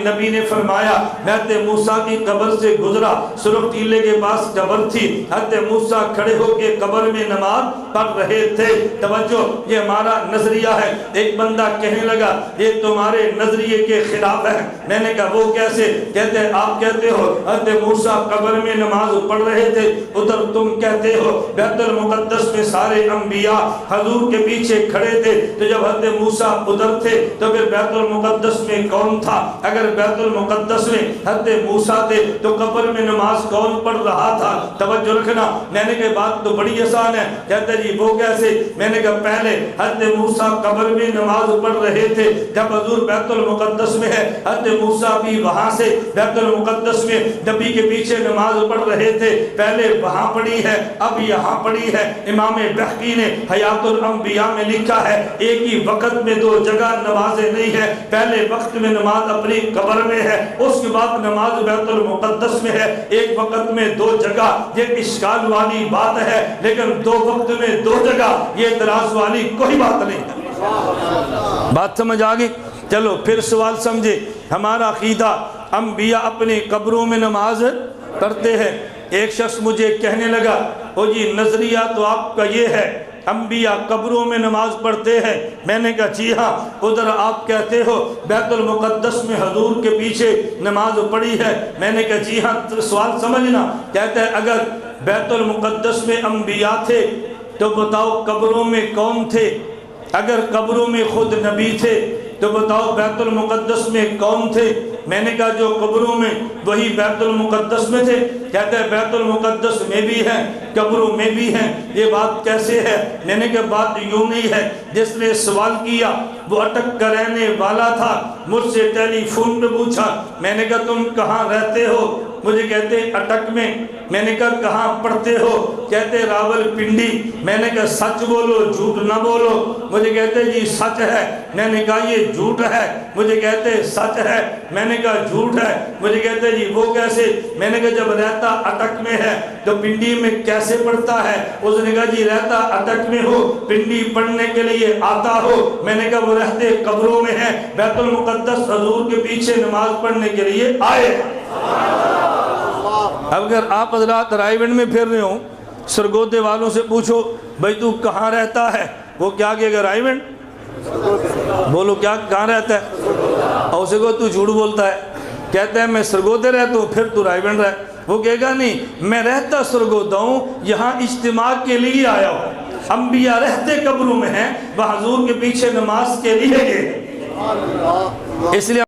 نبی نے فرمایا حضرت موسیٰ کی قبر سے گزرا، سرخ ٹیلے کے پاس قبر تھی، حضرت موسیٰ کھڑے ہو کے قبر میں نماز پڑھ رہے تھے۔ توجہ، یہ ہمارا نظریہ ہے۔ ایک بندہ کہنے لگا یہ تمہارے نظریے کے خلاف ہے۔ میں نے کہا وہ کیسے؟ کہتے ہیں آپ کہتے ہو حضرت موسیٰ قبر میں نماز پڑھ رہے تھے، ادھر تم کہتے ہو بیت المقدس میں سارے انبیاء حضور کے پیچھے کھڑے تھے، تو جب حضرت موسیٰ ادھر تھے تو پھر بیت المقدس میں کون تھا؟ اگر بیت المقدس میں حضرت موسیٰ تھے تو قبر میں نماز کون پڑھ رہا تھا؟ توجہ رکھنا۔ میں نے کہا بات تو بڑی آسان ہے۔ کہتے جی وہ کیسے؟ میں نے کہا پہلے حضرت موسیٰ قبر میں نماز پڑھ رہے تھے، جب حضور بیت المقدس میں ہے، حضرت موسیٰ بھی وہاں سے بیت المقدس میں نبی کے پیچھے نماز پڑھ رہے تھے، پہلے وہاں پڑھی ہے اب یہاں پڑھی ہے۔ امام بہقی نے حیات الانبیاء میں لکھا ہے ایک ہی وقت میں دو جگہ نمازیں نہیں ہے، پہلے وقت میں نماز اپنی قبر میں ہے، اس کے بعد نماز بیت المقدس میں ہے، ایک وقت میں دو جگہ۔ یہ اشکال والی بات ہے، لیکن دو وقت میں دو جگہ یہ اعتراض والی کوئی بات نہیں ہے۔ بات سمجھ آگئی؟ چلو پھر سوال سمجھے۔ ہمارا عقیدہ انبیاء اپنی قبروں میں نماز پڑھتے ہیں۔ ایک شخص مجھے کہنے لگا او جی نظریہ تو آپ کا یہ ہے انبیاء قبروں میں نماز پڑھتے ہیں۔ میں نے کہا جی ہاں، ادھر آپ کہتے ہو بیت المقدس میں حضور کے پیچھے نماز پڑھی ہے۔ میں نے کہا جی ہاں، سوال سمجھنا۔ کہتا ہے اگر بیت المقدس میں انبیاء تھے تو بتاؤ قبروں میں کون تھے؟ اگر قبروں میں خود نبی تھے تو بتاؤ بیت المقدس میں کون تھے؟ میں نے کہا جو قبروں میں وہی بیت المقدس میں تھے۔ کہتے ہیں بیت المقدس میں بھی ہیں قبروں میں بھی ہیں، یہ بات کیسے ہے؟ میں نے کہا بات یوں نہیں ہے، جس نے سوال کیا وہ اٹک کا رہنے والا تھا، مجھ سے ٹیلی فون پہ پوچھا۔ میں نے کہا تم کہاں رہتے ہو؟ مجھے کہتے اٹک میں۔ میں نے کہا کہاں پڑھتے ہو؟ کہتے راول پنڈی۔ میں نے کہا سچ بولو جھوٹ نہ بولو۔ مجھے کہتے جی سچ ہے۔ میں نے کہا یہ جھوٹ ہے۔ مجھے کہتے سچ ہے۔ میں نے کہا جھوٹ ہے۔ مجھے کہتے جی وہ کیسے؟ میں نے کہا جب رہتا اٹک میں ہے تو پنڈی میں کیسے پڑھتا ہے؟ اس نے کہا جی رہتا اٹک میں ہو، پنڈی پڑھنے کے لیے آتا ہو۔ میں نے کہا وہ رہتے قبروں میں ہیں، بیت المقدس حضور کے پیچھے نماز پڑھنے کے لیے آئے۔ اب اگر آپ حضرات رائے گنج میں پھر رہے ہوں، سرگودے والوں سے پوچھو بھائی تو کہاں رہتا ہے، وہ کیا کہے گا؟ رائے گنج۔ بولو کیا کہاں رہتا ہے؟ اور اسے کو تو جھوٹ بولتا ہے، کہتا ہے میں سرگودے رہتا ہوں، پھر تو رائے گنج رہ۔ وہ کہے گا نہیں میں رہتا سرگودہ ہوں، یہاں اجتماع کے لیے آیا ہوں۔ انبیاء رہتے قبروں میں ہیں، وہ حضور کے پیچھے نماز کے لیے گئے۔ اس لیے